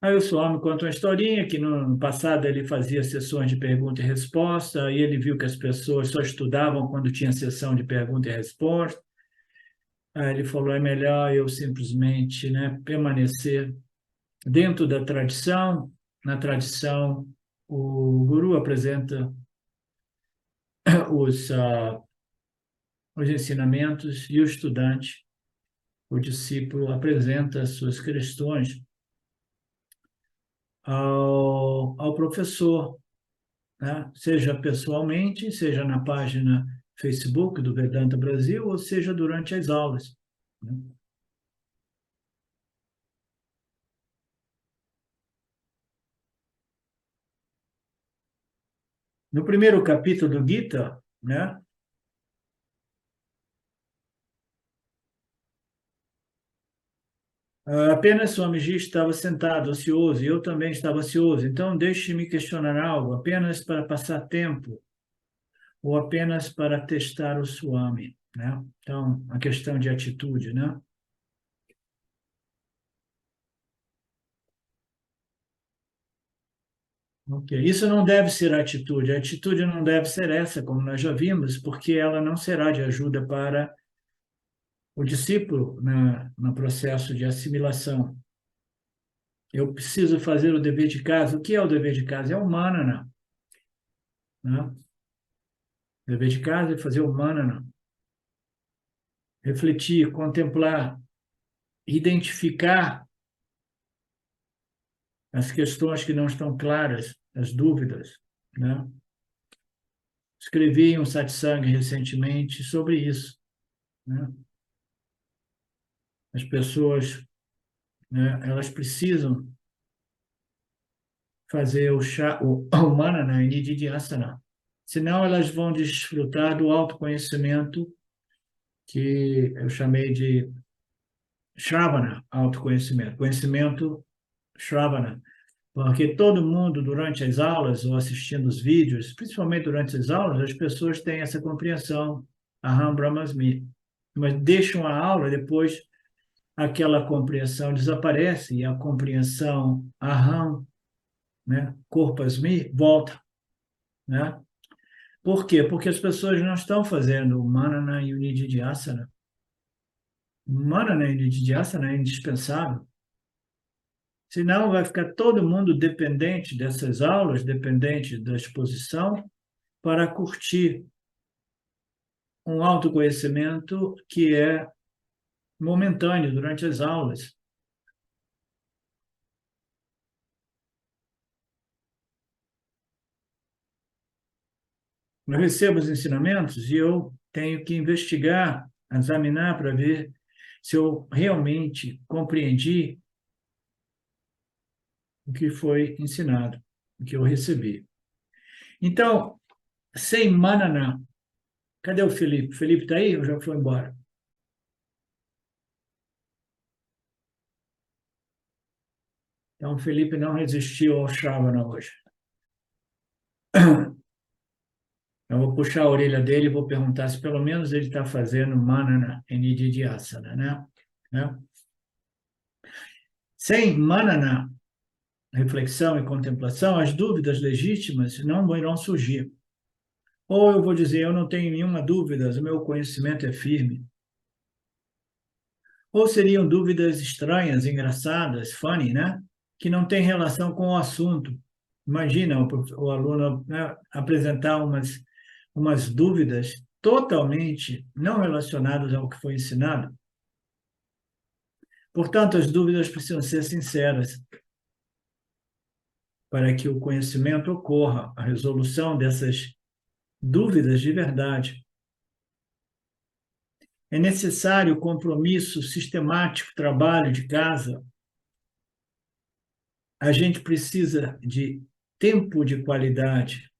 Aí o Swami conta uma historinha que no passado ele fazia sessões de pergunta e resposta, aí ele viu que as pessoas só estudavam quando tinha sessão de pergunta e resposta. Aí ele falou, é melhor eu simplesmente, né, permanecer dentro da tradição. Na tradição, o guru apresenta os, os ensinamentos e o estudante, o discípulo, apresenta as suas questões ao professor, né? Seja pessoalmente, seja na página Facebook do Vedanta Brasil, ou seja durante as aulas, né? No primeiro capítulo do Gita, né, apenas Swamiji estava sentado, ocioso, e eu também estava ocioso. Então, deixe-me questionar algo, apenas para passar tempo, ou apenas para testar o Swami, né? Então, a questão de atitude, né? Ok. Isso não deve ser a atitude não deve ser essa, como nós já vimos, porque ela não será de ajuda para o discípulo no processo de assimilação. Eu preciso fazer o dever de casa. O que é o dever de casa? É o manana, né? O dever de casa é fazer o manana, refletir, contemplar, identificar as questões que não estão claras, as dúvidas, né? Escrevi um satsang recentemente sobre isso, né? As pessoas, né, elas precisam fazer o manana e nididhyasana, senão elas vão desfrutar do autoconhecimento que eu chamei de Shravana, autoconhecimento, conhecimento Shravana, porque todo mundo, durante as aulas ou assistindo os vídeos, principalmente durante as aulas, as pessoas têm essa compreensão, Aham Brahmasmi, mas deixam a aula, depois aquela compreensão desaparece e a compreensão Aham, né, Korpasmi, volta, né? Por quê? Porque as pessoas não estão fazendo o Manana e o Nididhyasana. O Manana e o Nididhyasana é indispensável. Senão vai ficar todo mundo dependente dessas aulas, dependente da exposição, para curtir um autoconhecimento que é momentâneo durante as aulas. Eu recebo os ensinamentos e eu tenho que investigar, examinar para ver se eu realmente compreendi o que foi ensinado, o que eu recebi. Então, sem manana, cadê o Felipe? Felipe está aí ou já foi embora? Então, o Felipe não resistiu ao Shravana hoje. Eu vou puxar a orelha dele e vou perguntar se pelo menos ele está fazendo manana e nididhyasana, né? Sem manana, reflexão e contemplação, as dúvidas legítimas não irão surgir. Ou eu vou dizer, eu não tenho nenhuma dúvida, o meu conhecimento é firme. Ou seriam dúvidas estranhas, engraçadas, funny, né? Que não têm relação com o assunto. Imagina o aluno, né, apresentar umas dúvidas totalmente não relacionadas ao que foi ensinado. Portanto, as dúvidas precisam ser sinceras para que o conhecimento ocorra, a resolução dessas dúvidas de verdade. É necessário compromisso sistemático, trabalho de casa. A gente precisa de tempo de qualidade.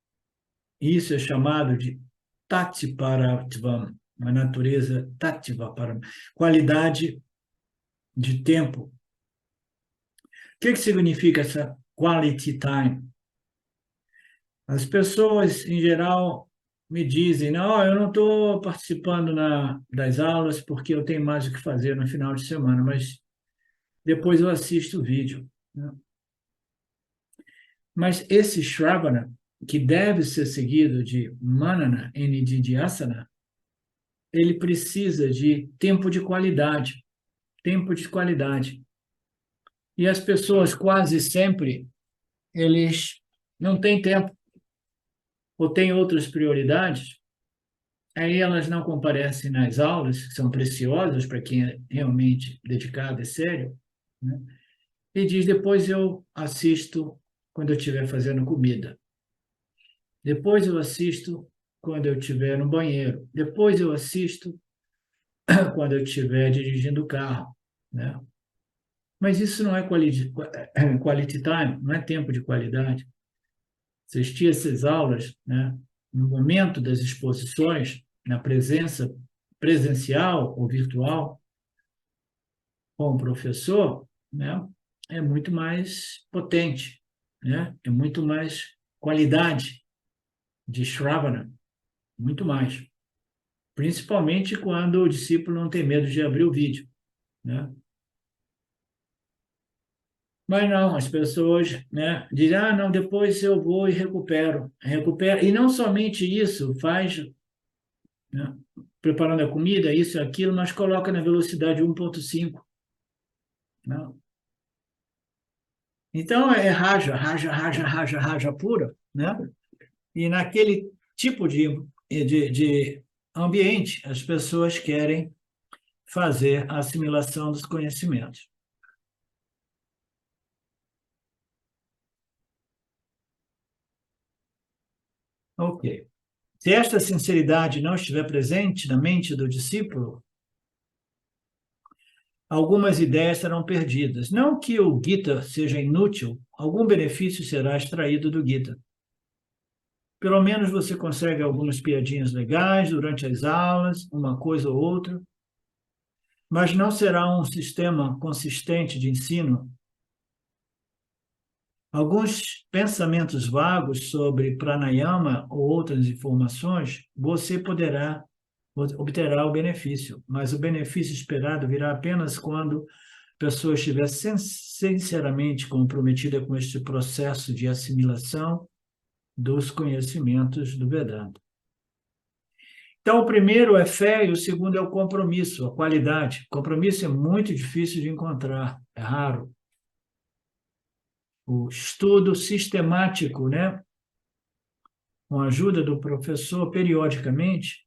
Isso é chamado de Tatiparattvam, uma natureza tativa para qualidade de tempo. O que significa essa quality time? As pessoas, em geral, me dizem, não, eu não estou participando das aulas porque eu tenho mais o que fazer no final de semana, mas depois eu assisto o vídeo, né? Mas esse Shravana, que deve ser seguido de Manana e Nididhyasana, ele precisa de tempo de qualidade, tempo de qualidade. E as pessoas quase sempre, eles não têm tempo, ou têm outras prioridades, aí elas não comparecem nas aulas, que são preciosas para quem é realmente dedicado e sério, né? E diz, depois eu assisto quando eu estiver fazendo comida. Depois eu assisto quando eu estiver no banheiro. Depois eu assisto quando eu estiver dirigindo o carro, né? Mas isso não é quality time, não é tempo de qualidade. Assistir essas aulas, né, no momento das exposições, na presença presencial ou virtual, com o professor, né, é muito mais potente, né? É muito mais qualidade de Shravana, muito mais. Principalmente quando o discípulo não tem medo de abrir o vídeo, né? Mas não, as pessoas, né, dizem, não, depois eu vou e recupero. Recupera. E não somente isso, faz, né, preparando a comida, isso e aquilo, mas coloca na velocidade 1.5. Não. Então, é raja, raja, raja, raja, raja pura, né? E naquele tipo de ambiente, as pessoas querem fazer a assimilação dos conhecimentos. Ok. Se esta sinceridade não estiver presente na mente do discípulo, algumas ideias serão perdidas. Não que o Gita seja inútil, algum benefício será extraído do Gita. Pelo menos você consegue algumas piadinhas legais durante as aulas, uma coisa ou outra, mas não será um sistema consistente de ensino. Alguns pensamentos vagos sobre pranayama ou outras informações, você obterá o benefício, mas o benefício esperado virá apenas quando a pessoa estiver sinceramente comprometida com este processo de assimilação dos conhecimentos do Vedanta. Então, o primeiro é fé e o segundo é o compromisso, a qualidade. O compromisso é muito difícil de encontrar, é raro. O estudo sistemático, né, com a ajuda do professor periodicamente,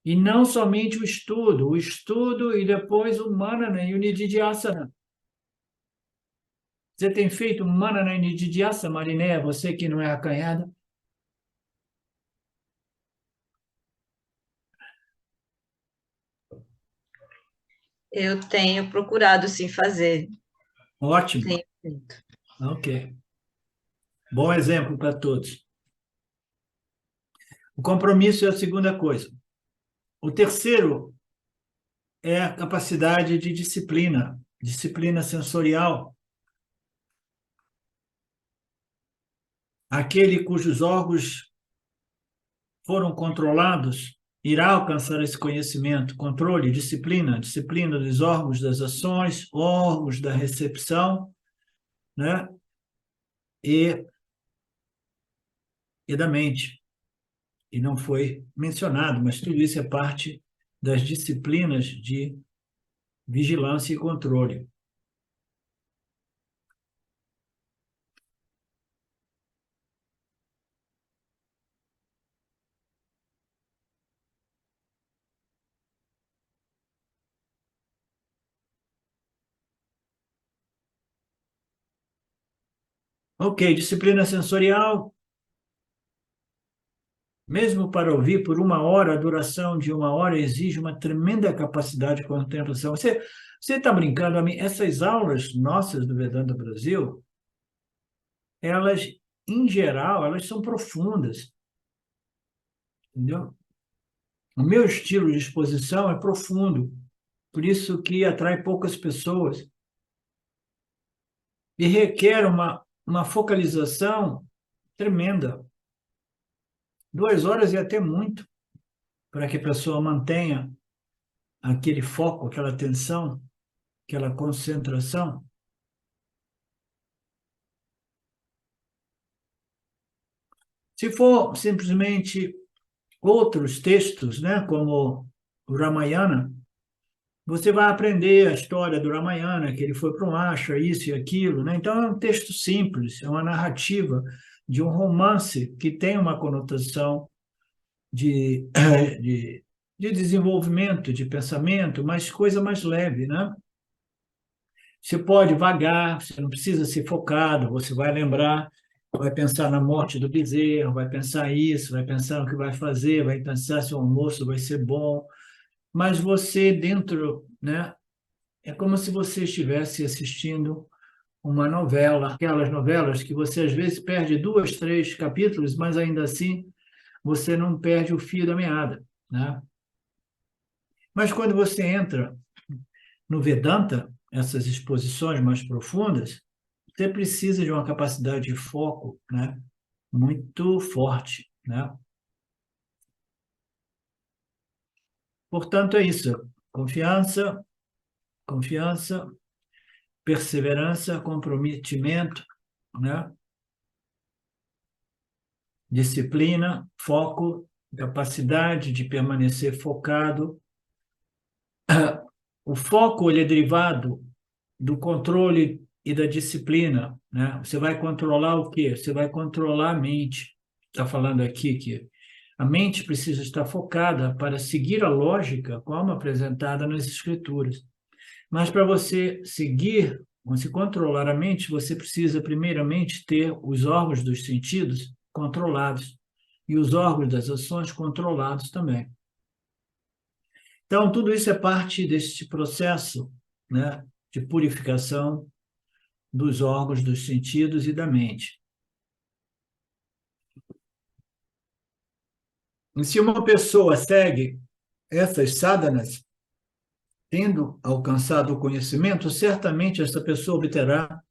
e não somente o estudo e depois o manana e o nididhyasana. Você tem feito manana e nididhyasana, Mariné, você que não é acanhada? Eu tenho procurado, sim, fazer. Ótimo. Tenho feito. Ok. Bom exemplo para todos. O compromisso é a segunda coisa. O terceiro é a capacidade de disciplina, disciplina sensorial. Aquele cujos órgãos foram controlados irá alcançar esse conhecimento, controle, disciplina, disciplina dos órgãos das ações, órgãos da recepção, né? E da mente. E não foi mencionado, mas tudo isso é parte das disciplinas de vigilância e controle. Ok, disciplina sensorial. Mesmo para ouvir por 1 hora, a duração de 1 hora exige uma tremenda capacidade de contemplação. Você está brincando a mim? Essas aulas nossas do Vedanta Brasil, elas, em geral, elas são profundas, entendeu? O meu estilo de exposição é profundo, por isso que atrai poucas pessoas e requer uma focalização tremenda. 2 horas é até muito para que a pessoa mantenha aquele foco, aquela atenção, aquela concentração. Se for simplesmente outros textos, né, como o Ramayana, você vai aprender a história do Ramayana, que ele foi para um ashram, isso e aquilo, né? Então, é um texto simples, é uma narrativa de um romance que tem uma conotação de, de desenvolvimento, de pensamento, mas coisa mais leve, né? Você pode vagar, você não precisa ser focado, você vai lembrar, vai pensar na morte do bezerro, vai pensar isso, vai pensar no que vai fazer, vai pensar se o almoço vai ser bom, mas você dentro, né? É como se você estivesse assistindo uma novela, aquelas novelas que você às vezes perde 2, 3 capítulos, mas ainda assim você não perde o fio da meada, né? Mas quando você entra no Vedanta, essas exposições mais profundas, você precisa de uma capacidade de foco, né, muito forte, né? Portanto, é isso. Confiança, confiança, perseverança, comprometimento, né? Disciplina, foco, capacidade de permanecer focado. O foco ele é derivado do controle e da disciplina, né? Você vai controlar o quê? Você vai controlar a mente. Está falando aqui que a mente precisa estar focada para seguir a lógica como apresentada nas escrituras. Mas para você seguir, você controlar a mente, você precisa primeiramente ter os órgãos dos sentidos controlados e os órgãos das ações controlados também. Então, tudo isso é parte deste processo, né, de purificação dos órgãos dos sentidos e da mente. E se uma pessoa segue essas sadhanas, tendo alcançado o conhecimento, certamente essa pessoa obterá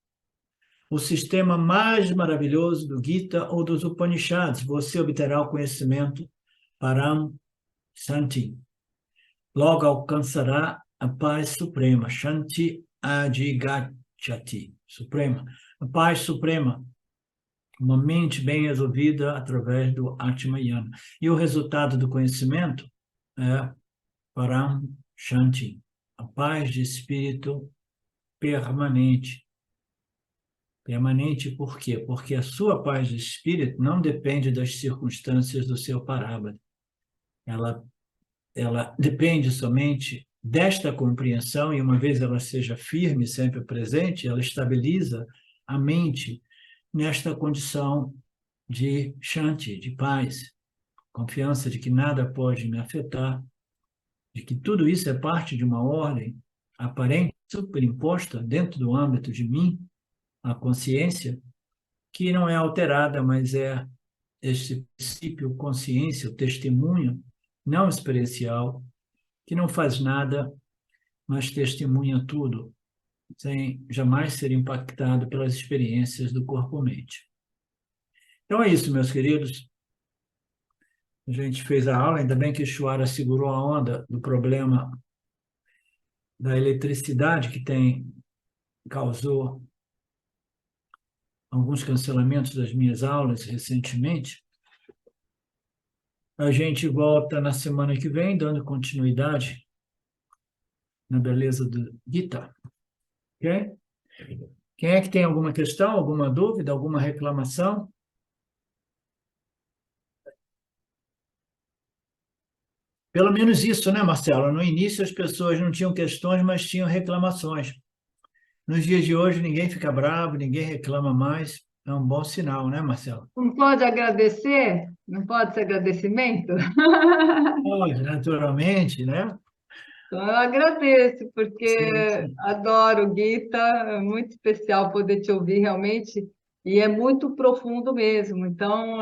o sistema mais maravilhoso do Gita ou dos Upanishads. Você obterá o conhecimento Param Shanti. Logo alcançará a paz suprema. Shanti Adigachati. Suprema. A paz suprema. Uma mente bem resolvida através do Atmayana. E o resultado do conhecimento é Param Shanti. A paz de espírito permanente. Permanente por quê? Porque a sua paz de espírito não depende das circunstâncias do seu parábado. Ela depende somente desta compreensão, e uma vez ela seja firme, sempre presente, ela estabiliza a mente nesta condição de shanti, de paz, confiança de que nada pode me afetar, de que tudo isso é parte de uma ordem aparente, superimposta dentro do âmbito de mim, a consciência, que não é alterada, mas é este princípio, consciência, o testemunho não experiencial, que não faz nada, mas testemunha tudo, sem jamais ser impactado pelas experiências do corpo-mente. Então é isso, meus queridos. A gente fez a aula, ainda bem que Ishwara segurou a onda do problema da eletricidade que causou alguns cancelamentos das minhas aulas recentemente. A gente volta na semana que vem, dando continuidade na beleza do Gita. Ok? Quem é que tem alguma questão, alguma dúvida, alguma reclamação? Pelo menos isso, né, Marcelo? No início as pessoas não tinham questões, mas tinham reclamações. Nos dias de hoje ninguém fica bravo, ninguém reclama mais. É um bom sinal, né, Marcelo? Não pode agradecer? Não pode ser agradecimento? Pode, naturalmente, né? Então, eu agradeço, Sim, porque sim. adoro Gita, é muito especial poder te ouvir realmente, e é muito profundo mesmo. Então,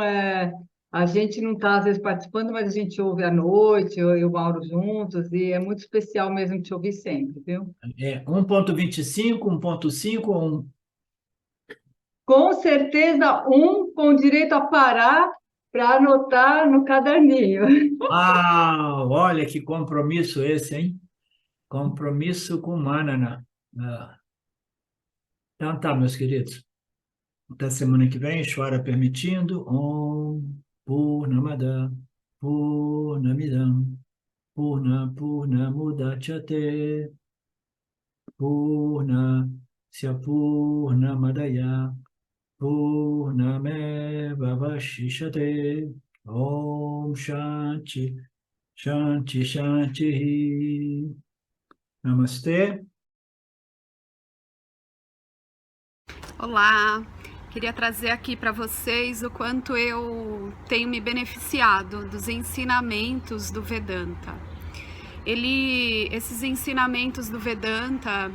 a gente não está, às vezes, participando, mas a gente ouve à noite, eu e o Mauro juntos, e é muito especial mesmo te ouvir sempre, viu? É 1.25, 1.5 ou 1? Com certeza, um com direito a parar para anotar no caderninho. Ah, olha que compromisso esse, hein? Compromisso com Manana. Ah, então tá, meus queridos. Até semana que vem, Shwara permitindo. Om Purnamada Purnamidam Purnamudachyate Purnasya Purnamadaya Purnameva Vashishate. Om Shanti Shanti Shanti. Namastê. Olá, queria trazer aqui para vocês o quanto eu tenho me beneficiado dos ensinamentos do Vedanta. Esses ensinamentos do Vedanta,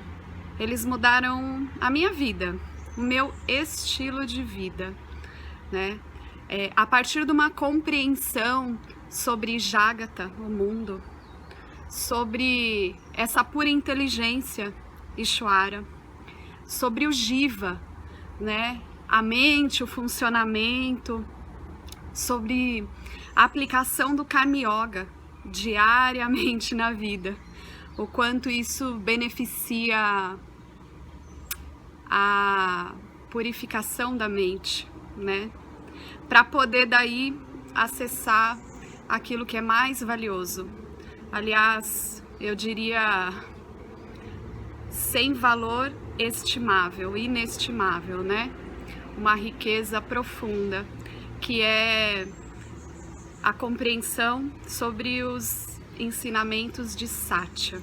eles mudaram a minha vida, o meu estilo de vida, né? A partir de uma compreensão sobre Jagata, o mundo, sobre essa pura inteligência, Ishvara, sobre o Jiva, né? A mente, o funcionamento, sobre a aplicação do Karma Yoga diariamente na vida, o quanto isso beneficia a purificação da mente, né? Para poder daí acessar aquilo que é mais valioso. Aliás, eu diria sem valor estimável, inestimável, né? Uma riqueza profunda, que é a compreensão sobre os ensinamentos de Satya,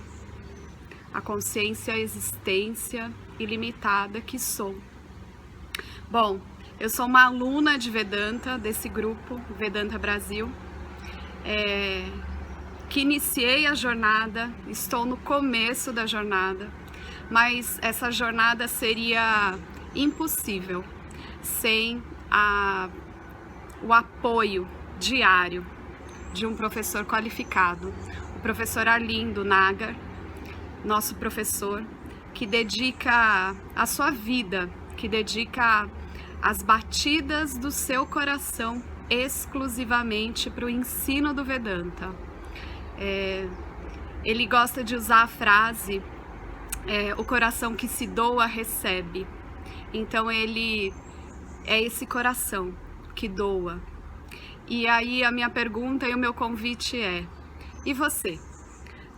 a consciência, a existência ilimitada que sou. Bom, eu sou uma aluna de Vedanta, desse grupo, Vedanta Brasil, que iniciei a jornada, estou no começo da jornada, mas essa jornada seria impossível sem o apoio diário de um professor qualificado, o professor Arlindo Nagar, nosso professor, que dedica a sua vida, que dedica as batidas do seu coração exclusivamente para o ensino do Vedanta. Ele gosta de usar a frase o coração que se doa recebe. Então ele é esse coração que doa. E aí a minha pergunta e o meu convite é: e você?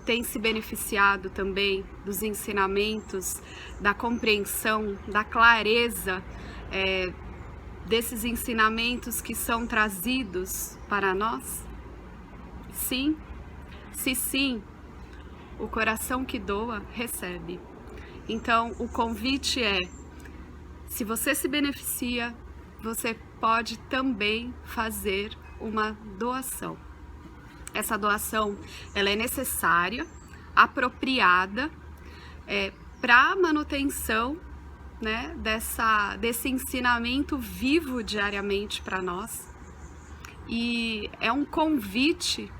Tem se beneficiado também dos ensinamentos, da compreensão, da clareza desses ensinamentos que são trazidos para nós? Sim? Se sim, o coração que doa recebe. Então o convite é: se você se beneficia, você pode também fazer uma doação. Essa doação, ela é necessária, apropriada, para a manutenção, né, desse ensinamento vivo diariamente para nós. E é um convite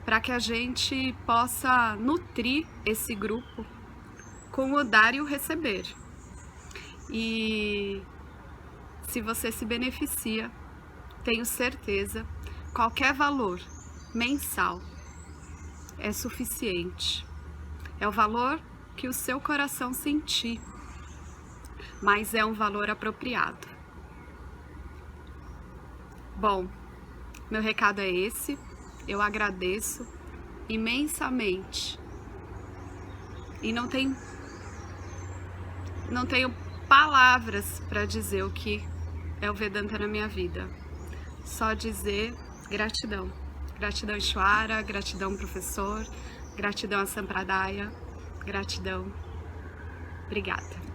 para que a gente possa nutrir esse grupo com o dar e o receber. E se você se beneficia, tenho certeza, qualquer valor mensal é suficiente. É o valor que o seu coração sentir, mas é um valor apropriado. Bom, meu recado é esse. Eu agradeço imensamente e não tenho palavras para dizer o que é o Vedanta na minha vida. Só dizer gratidão. Gratidão Ishvara, gratidão professor, gratidão a Sampradaya, gratidão. Obrigada.